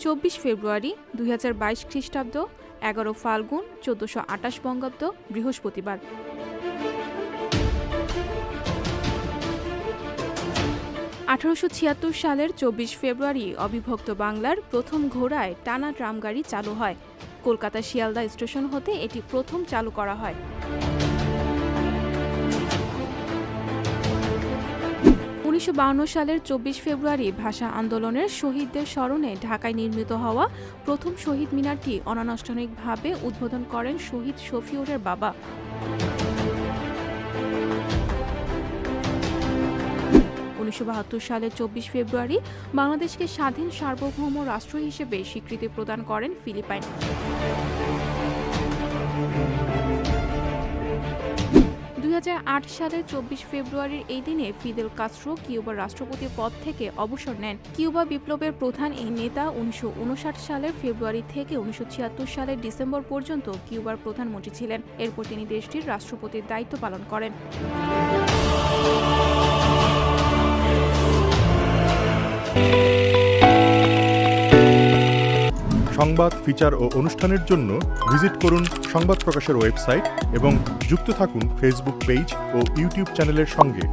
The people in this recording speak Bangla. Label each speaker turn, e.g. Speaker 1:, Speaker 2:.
Speaker 1: 24 ফেব্রুয়ারি 2022 খ্রিস্টাব্দ, 11 ফাল্গুন 1428 বঙ্গাব্দ, বৃহস্পতিবার। 1876 সালের 24 ফেব্রুয়ারি অবিভক্ত বাংলার প্রথম ঘোড়ায় টানা ট্রামগাড়ি চালু হয়। কলকাতা শিয়ালদা স্টেশন হতে এটি প্রথম চালু করা হয়। 1952 সালের 24 ফেব্রুয়ারি ভাষা আন্দোলনের শহীদদের স্মরণে ঢাকায় নির্মিত হওয়া প্রথম শহীদ মিনারটি অনানুষ্ঠানিকভাবে উদ্বোধন করেন শহীদ শফিউরের বাবা। 1972 সালের 24 ফেব্রুয়ারি বাংলাদেশকে স্বাধীন সার্বভৌম রাষ্ট্র হিসেবে স্বীকৃতি প্রদান করেন ফিলিপাইন। 2008 সালের 24 ফেব্রুয়ারির এই দিনে ফিদেল কাস্ট্রো কিউবার রাষ্ট্রপতি পদ থেকে অবসর নেন। কিউবা বিপ্লবের প্রধান এই নেতা 1959 সালের ফেব্রুয়ারি থেকে 1976 সালের ডিসেম্বর পর্যন্ত কিউবার প্রধানমন্ত্রী ছিলেন। এরপর তিনি দেশটির রাষ্ট্রপতির দায়িত্ব পালন করেন।
Speaker 2: সংবাদ, ফিচার ও অনুষ্ঠানের জন্য ভিজিট করুন সংবাদ প্রকাশের ওয়েবসাইট এবং যুক্ত থাকুন ফেসবুক পেজ ও ইউটিউব চ্যানেলের সঙ্গে।